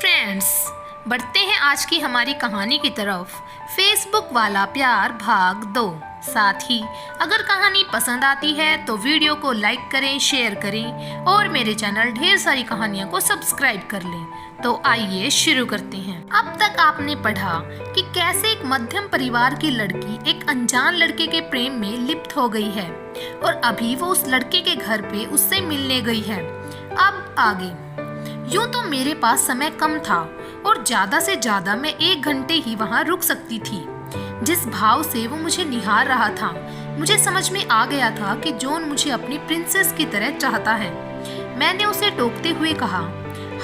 Friends, बढ़ते हैं आज की हमारी कहानी की तरफ। फेसबुक वाला प्यार भाग 2। साथ ही अगर कहानी पसंद आती है तो वीडियो को लाइक करें, शेयर करें और मेरे चैनल ढेर सारी कहानियों को सब्सक्राइब कर लें। तो आइए शुरू करते हैं। अब तक आपने पढ़ा कि कैसे एक मध्यम परिवार की लड़की एक अनजान लड़के के प्रेम में लिप्त हो गई है और अभी वो उस लड़के के घर पे उससे मिलने गई है। अब आगे। यूं तो मेरे पास समय कम था और ज्यादा से ज्यादा मैं 1 घंटे ही वहां रुक सकती थी। जिस भाव से वो मुझे निहार रहा था, मुझे समझ में आ गया था कि जॉन मुझे अपनी प्रिंसेस की तरह चाहता है। मैंने उसे टोकते हुए कहा,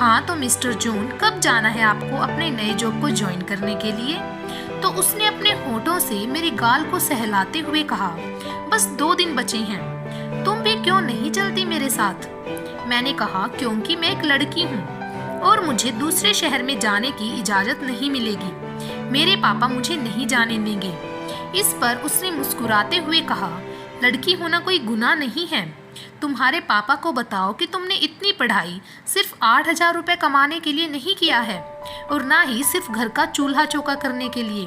हाँ तो मिस्टर जॉन, कब जाना है आपको अपने नए जॉब को ज्वाइन करने के लिए? तो उसने अपने होठों से मेरी गाल को सहलाते हुए कहा, बस 2 दिन बचे हैं, तुम भी क्यों नहीं चलती मेरे साथ? मैंने कहा, क्योंकि मैं एक लड़की हूँ और मुझे दूसरे शहर में जाने की इजाजत नहीं मिलेगी। मेरे पापा मुझे नहीं जाने देंगे। इस पर उसने मुस्कुराते हुए कहा, लड़की होना कोई गुनाह नहीं है। तुम्हारे पापा को बताओ कि तुमने इतनी पढ़ाई सिर्फ 8,000 रुपए कमाने के लिए नहीं किया है और ना ही सिर्फ घर का चूल्हा चौका करने के लिए।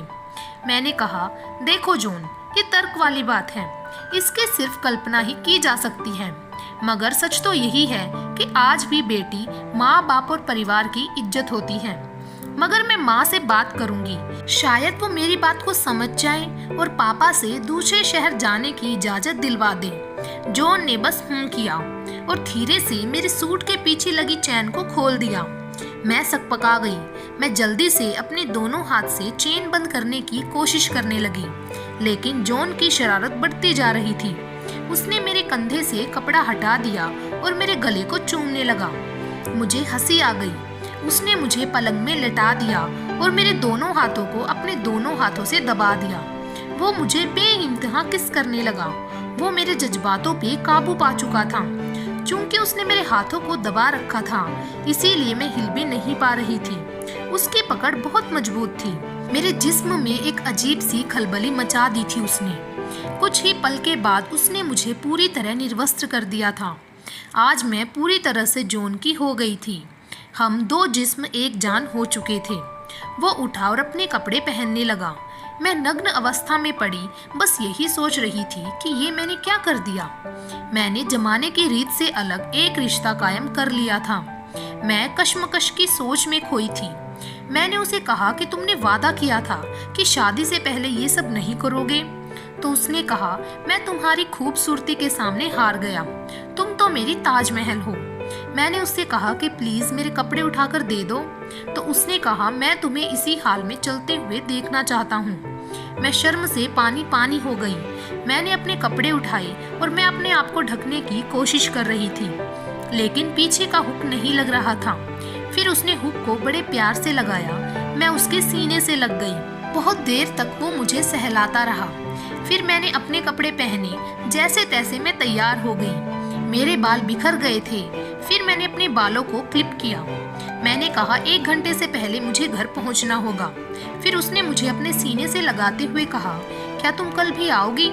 मैंने कहा, देखो जॉन, ये तर्क वाली बात है, इसके सिर्फ कल्पना ही की जा सकती है, मगर सच तो यही है कि आज भी बेटी माँ बाप और परिवार की इज्जत होती है। मगर मैं माँ से बात करूंगी, शायद वो मेरी बात को समझ जाए और पापा से दूसरे शहर जाने की इजाजत दिलवा दे। जॉन ने बस किया और धीरे से मेरे सूट के पीछे लगी चेन को खोल दिया। मैं सकपका गई। मैं जल्दी से अपने दोनों हाथ से चेन बंद करने की कोशिश करने लगी, लेकिन जॉन की शरारत बढ़ती जा रही थी। उसने मेरे कंधे से कपड़ा हटा दिया और मेरे गले को चूमने लगा। मुझे हंसी आ गई। उसने मुझे पलंग में लेटा दिया और मेरे दोनों हाथों को अपने दोनों हाथों से दबा दिया। वो मुझे बेइंतहा किस करने लगा। वो मेरे जज्बातों पे काबू पा चुका था। चूंकि उसने मेरे हाथों को दबा रखा था, इसीलिए मैं हिल भी नहीं पा रही थी। उसकी पकड़ बहुत मजबूत थी। मेरे जिस्म में एक अजीब सी खलबली मचा दी थी उसने। कुछ ही पल के बाद उसने मुझे पूरी तरह निर्वस्त्र कर दिया था। आज मैं पूरी तरह से जॉन की हो गई थी। हम 2 जिस्म एक जान हो चुके थे। वो उठा और अपने कपड़े पहनने लगा। मैं नग्न अवस्था में पड़ी बस यही सोच रही थी कि ये मैंने क्या कर दिया। मैंने जमाने की रीत से अलग एक रिश्ता कायम कर लिया था। मैं कश्मकश की सोच में खोई थी। मैंने उसे कहा कि तुमने वादा किया था कि शादी से पहले ये सब नहीं करोगे। तो उसने कहा, मैं तुम्हारी खूबसूरती के सामने हार गया, तुम तो मेरी ताजमहल हो। मैंने उससे कहा कि प्लीज मेरे कपड़े उठाकर दे दो। तो उसने कहा, मैं तुम्हें इसी हाल में चलते हुए देखना चाहता हूँ। मैं शर्म से पानी पानी हो गई। मैंने अपने कपड़े उठाए और मैं अपने आप को ढकने की कोशिश कर रही थी, लेकिन पीछे का हुक नहीं लग रहा था। फिर उसने हुक को बड़े प्यार से लगाया। मैं उसके सीने से लग गई। बहुत देर तक वो मुझे सहलाता रहा। फिर मैंने अपने कपड़े पहने। जैसे तैसे मैं तैयार हो गई। मेरे बाल बिखर गए थे। फिर मैंने अपने बालों को क्लिप किया। मैंने कहा, 1 घंटे से पहले मुझे घर पहुंचना होगा। फिर उसने मुझे अपने सीने से लगाते हुए कहा, क्या तुम कल भी आओगी?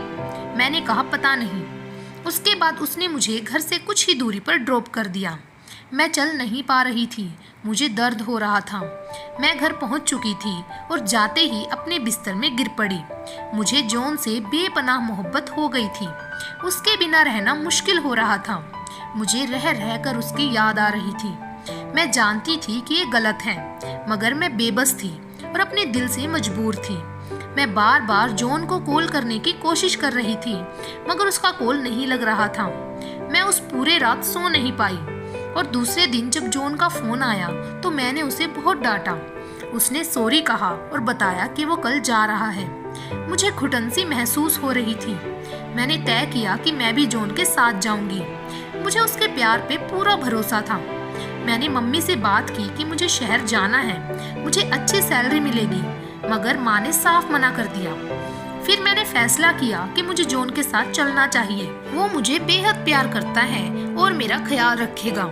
मैंने कहा, पता नहीं। उसके बाद उसने मुझे घर से कुछ ही दूरी पर ड्रॉप कर दिया। मैं चल नहीं पा रही थी। मुझे दर्द हो रहा था। मैं घर पहुंच चुकी थी और जाते ही अपने बिस्तर में गिर पड़ी। मुझे जॉन से बेपनाह मोहब्बत हो गई थी। उसके बिना रहना मुश्किल हो रहा था। मुझे रह रह कर उसकी याद आ रही थी। मैं जानती थी कि ये गलत है, मगर मैं बेबस थी और अपने दिल से मजबूर थी। मैं बार बार जॉन को कॉल करने की कोशिश कर रही थी, मगर उसका कॉल नहीं लग रहा था। मैं उस पूरे रात सो नहीं पाई और दूसरे दिन जब जॉन का फोन आया तो मैंने उसे बहुत डांटा। उसने सॉरी कहा और बताया कि वो कल जा रहा है। मुझे घुटन सी महसूस हो रही थी। मैंने तय किया कि मैं भी जॉन के साथ जाऊंगी। मुझे उसके प्यार पे पूरा भरोसा था। मैंने मम्मी से बात की कि मुझे शहर जाना है, मुझे अच्छी सैलरी मिलेगी, मगर माँ ने साफ मना कर दिया। फिर मैंने फैसला किया कि मुझे जॉन के साथ चलना चाहिए। वो मुझे बेहद प्यार करता है और मेरा ख्याल रखेगा।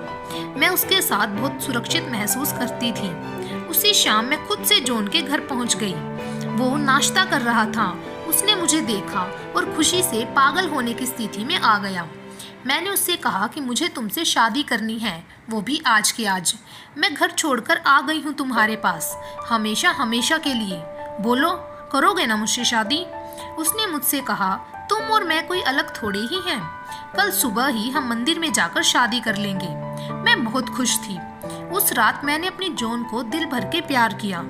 मैं उसके साथ बहुत सुरक्षित महसूस करती थी। उसी शाम मैं खुद से जॉन के घर पहुंच गई। वो नाश्ता कर रहा था। उसने मुझे देखा और खुशी से पागल होने की स्थिति में आ गया। मैंने उससे कहा कि मुझे तुमसे शादी करनी है, वो भी आज के आज। मैं घर छोड़कर आ गई हूँ तुम्हारे पास, हमेशा हमेशा के लिए। बोलो, करोगे ना मुझसे शादी? उसने मुझसे कहा, तुम और मैं कोई अलग थोड़े ही हैं। कल सुबह ही हम मंदिर में जाकर शादी कर लेंगे। मैं बहुत खुश थी। उस रात मैंने अपनी जॉन को दिल भर के प्यार किया।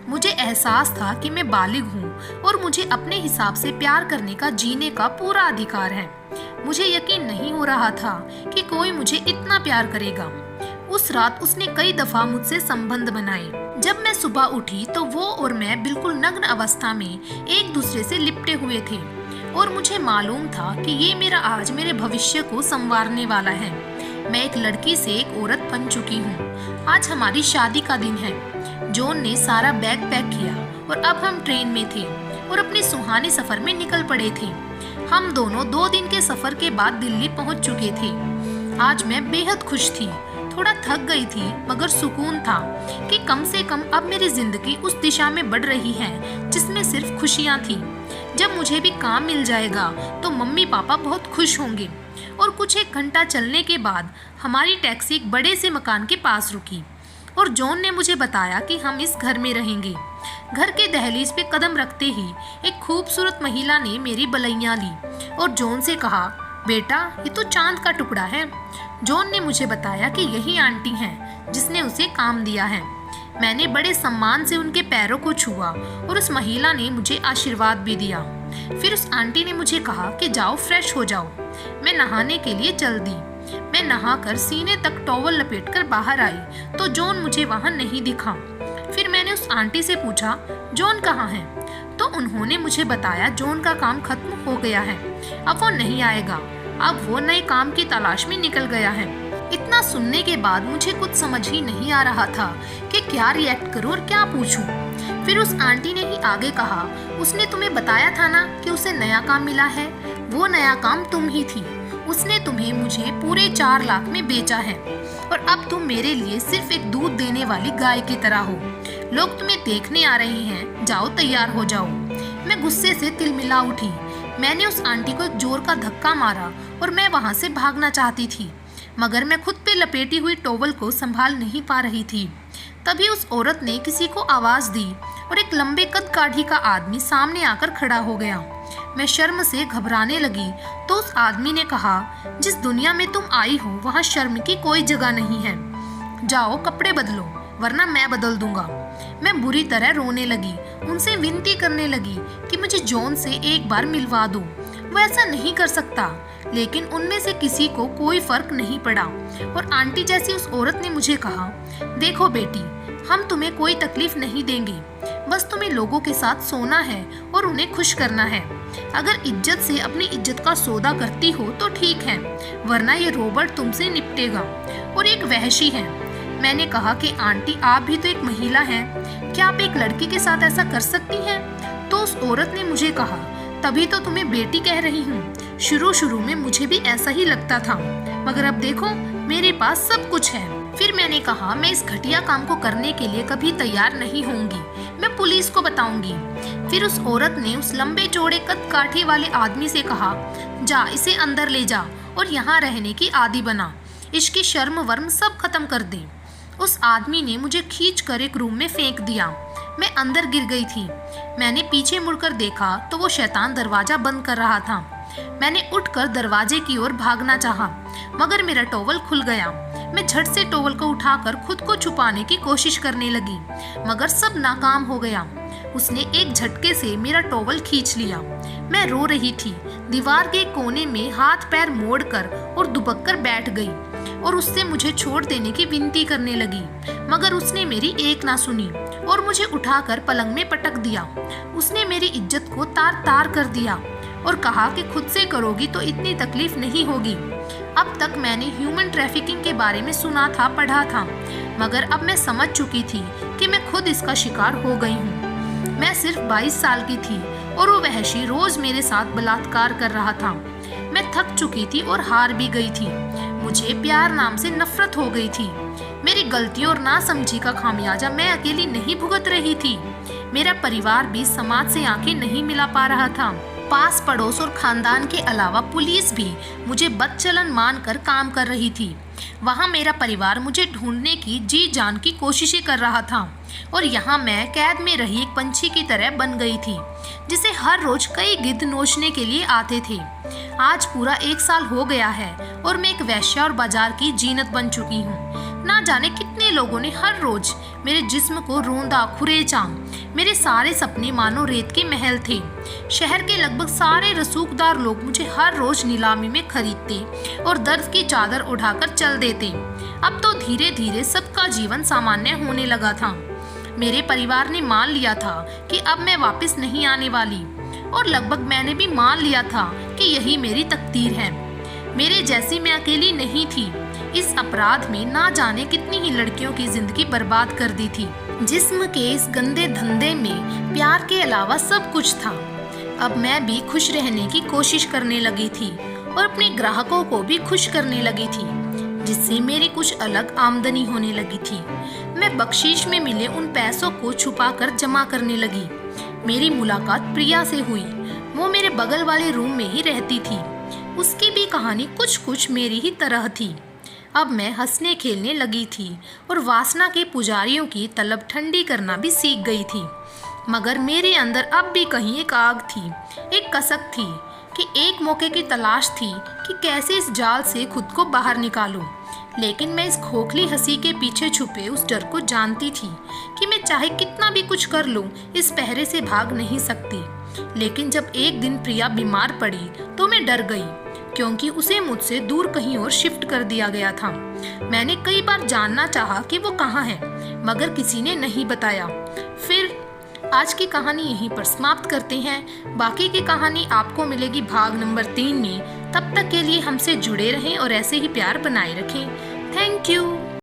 मुझे एहसास था कि मैं बालिग हूँ और मुझे अपने हिसाब से प्यार करने का, जीने का पूरा अधिकार है। मुझे यकीन नहीं हो रहा था कि कोई मुझे इतना प्यार करेगा। उस रात उसने कई दफा मुझसे संबंध बनाए। जब मैं सुबह उठी तो वो और मैं बिल्कुल नग्न अवस्था में एक दूसरे से लिपटे हुए थे और मुझे मालूम था कि ये मेरा आज मेरे भविष्य को संवारने वाला है। मैं एक लड़की से एक औरत बन चुकी हूँ। आज हमारी शादी का दिन है। जॉन ने सारा बैग पैक किया और अब हम ट्रेन में थे और अपने सुहाने सफर में निकल पड़े थे। हम दोनों 2 दिन के सफर के बाद दिल्ली पहुँच चुके थे। आज मैं बेहद खुश थी। थोड़ा थक गई थी, मगर सुकून था कि कम से कम अब मेरी जिंदगी उस दिशा में बढ़ रही है जिसमें सिर्फ खुशियाँ थी। जब मुझे भी काम मिल जाएगा तो मम्मी पापा बहुत खुश होंगे। और कुछ एक घंटा चलने के बाद हमारी टैक्सी एक बड़े से मकान के पास रुकी और जॉन ने मुझे बताया कि हम इस घर में रहेंगे। घर के दहलीज पे कदम रखते ही एक खूबसूरत महिला ने मेरी बलैया ली और जॉन से कहा, बेटा, ये तो चांद का टुकड़ा है। जॉन ने मुझे बताया कि यही आंटी हैं जिसने उसे काम दिया है। मैंने बड़े सम्मान से उनके पैरों को छुआ और उस महिला ने मुझे आशीर्वाद भी दिया। फिर उस आंटी ने मुझे कहा कि जाओ, फ्रेश हो जाओ। मैं नहाने के लिए चल दी। मैं नहाकर सीने तक टॉवल लपेटकर बाहर आई तो जॉन मुझे वहां नहीं दिखा। फिर मैंने उस आंटी से पूछा, जॉन कहाँ है? तो उन्होंने मुझे बताया जॉन का काम खत्म हो गया है, अब वो नहीं आएगा। अब वो नए काम की तलाश में निकल गया है। इतना सुनने के बाद मुझे कुछ समझ ही नहीं आ रहा था कि क्या रिएक्ट करूं और क्या पूछूं। फिर उस आंटी ने ही आगे कहा, उसने तुम्हें बताया था ना कि उसे नया काम मिला है। वो नया काम तुम ही थी। उसने तुम्हें मुझे पूरे 4 लाख में बेचा है और अब तुम मेरे लिए सिर्फ एक दूध देने वाली गाय की तरह हो। लोग तुम्हें देखने आ रहे हैं, जाओ, तैयार हो जाओ। मैं गुस्से से तिलमिला उठी। मैंने उस आंटी को एक जोर का धक्का मारा और मैं वहां से भागना चाहती थी, मगर मैं खुद पे लपेटी हुई टॉवल को संभाल नहीं पा रही थी। तभी उस औरत ने किसी को आवाज दी और एक लंबे कद काठी का आदमी सामने आकर खड़ा हो गया। मैं शर्म से घबराने लगी तो उस आदमी ने कहा, जिस दुनिया में तुम आई हो वहाँ शर्म की कोई जगह नहीं है। जाओ, कपड़े बदलो, वरना मैं बदल दूंगा। मैं बुरी तरह रोने लगी, उनसे विनती करने लगी कि मुझे जॉन से एक बार मिलवा दो। वो ऐसा नहीं कर सकता, लेकिन उनमें से किसी को कोई फर्क नहीं पड़ा और आंटी जैसी उस औरत ने मुझे कहा, देखो बेटी, हम तुम्हें कोई तकलीफ नहीं देंगे, बस तुम्हें लोगों के साथ सोना है और उन्हें खुश करना है। अगर इज्जत से अपनी इज्जत का सौदा करती हो तो ठीक है, वरना ये रॉबर्ट तुमसे निपटेगा और एक वहशी है। मैंने कहा कि आंटी, आप भी तो एक महिला हैं, क्या आप एक लड़की के साथ ऐसा कर सकती हैं? तो उस औरत ने मुझे कहा, तभी तो तुम्हें बेटी कह रही हूँ। शुरू में मुझे भी ऐसा ही लगता था, मगर अब देखो मेरे पास सब कुछ है। फिर मैंने कहा, मैं इस घटिया काम को करने के लिए कभी तैयार नहीं होंगी, मैं पुलिस को बताऊंगी। फिर उस औरत ने उस लंबे चौड़े कद काठी वाले आदमी से कहा, जा, इसे अंदर ले जा और यहाँ रहने की आदी बना, इसकी शर्म वर्म सब खत्म कर दे। उस आदमी ने मुझे खींचकर एक रूम में फेंक दिया। मैं अंदर गिर गई थी। मैंने पीछे मुड़कर देखा तो वो शैतान दरवाजा बंद कर रहा था। मैंने उठकर दरवाजे की ओर भागना चाहा, मगर मेरा टॉवल खुल गया। मैं झट से टॉवल को उठाकर खुद को छुपाने की कोशिश करने लगी, मगर सब नाकाम हो गया। उसने एक झटके से मेरा टॉवल खींच लिया। मैं रो रही थी। दीवार के कोने में हाथ पैर मोड़कर और दुबक कर बैठ गई और उससे मुझे छोड़ देने की विनती करने लगी, मगर उसने मेरी एक ना सुनी और मुझे उठाकर पलंग में पटक दिया। उसने मेरी इज्जत को तार तार कर दिया और कहा कि खुद से करोगी तो इतनी तकलीफ नहीं होगी। अब तक मैंने ह्यूमन ट्रैफिकिंग के बारे में सुना था, पढ़ा था, मगर अब मैं समझ चुकी थी कि मैं खुद इसका शिकार हो गई हूँ। मैं सिर्फ 22 साल की थी और वो वहशी रोज मेरे साथ बलात्कार कर रहा था। मैं थक चुकी थी और हार भी गई थी। मुझे प्यार नाम से नफरत हो गई थी। मेरी गलतियों और नासमझी का खामियाजा मैं अकेली नहीं भुगत रही थी। मेरा परिवार भी समाज से आंखें नहीं मिला पा रहा था। पास पड़ोस और खानदान के अलावा पुलिस भी मुझे बदचलन मानकर काम कर रही थी। वहाँ मेरा परिवार मुझे ढूंढने की जी जान की कोशिशें कर रहा था और यहाँ मैं कैद में रही एक पंछी की तरह बन गई थी, जिसे हर रोज कई गिद्ध नोचने के लिए आते थे। आज पूरा 1 साल हो गया है और मैं एक वेश्या और बाजार की जीनत बन चुकी हूँ। ना जाने कितने लोगों ने हर रोज मेरे जिस्म को रोंदा खुरेचा। मेरे सारे सपने मानो रेत के महल थे। शहर के लगभग सारे रसूखदार लोग मुझे हर रोज नीलामी में खरीदते और दर्द की चादर उठाकर चल देते। अब तो धीरे धीरे सबका जीवन सामान्य होने लगा था। मेरे परिवार ने मान लिया था कि अब मैं वापस नहीं आने वाली और लगभग मैंने भी मान लिया था कि यही मेरी तकदीर है। मेरे जैसी मैं अकेली नहीं थी। इस अपराध में ना जाने कितनी ही लड़कियों की जिंदगी बर्बाद कर दी थी। जिस्म के इस गंदे धंधे में प्यार के अलावा सब कुछ था। अब मैं भी खुश रहने की कोशिश करने लगी थी और अपने ग्राहकों को भी खुश करने लगी थी, जिससे मेरी कुछ अलग आमदनी होने लगी थी। मैं बख्शीश में मिले उन पैसों को छुपाकर जमा करने लगी। मेरी मुलाकात प्रिया से हुई। वो मेरे बगल वाले रूम में ही रहती थी। उसकी भी कहानी कुछ कुछ मेरी ही तरह थी। अब मैं हंसने खेलने लगी थी और वासना के पुजारियों की तलब ठंडी करना भी सीख गई थी। मगर मेरे अंदर अब भी कहीं एक आग थी, एक कसक थी कि एक मौके की तलाश थी कि कैसे इस जाल से खुद को बाहर निकालूं। लेकिन मैं इस खोखली हंसी के पीछे छुपे उस डर को जानती थी कि मैं चाहे कितना भी कुछ कर लूं, इस पहरे से भाग नहीं सकती। लेकिन जब एक दिन प्रिया बीमार पड़ी तो मैं डर गई, क्योंकि उसे मुझसे दूर कहीं और शिफ्ट कर दिया गया था। मैंने कई बार जानना चाहा कि वो कहाँ है, मगर किसी ने नहीं बताया। फिर आज की कहानी यहीं पर समाप्त करते हैं। बाकी की कहानी आपको मिलेगी भाग नंबर 3 में। तब तक के लिए हमसे जुड़े रहें और ऐसे ही प्यार बनाए रखें। Thank you.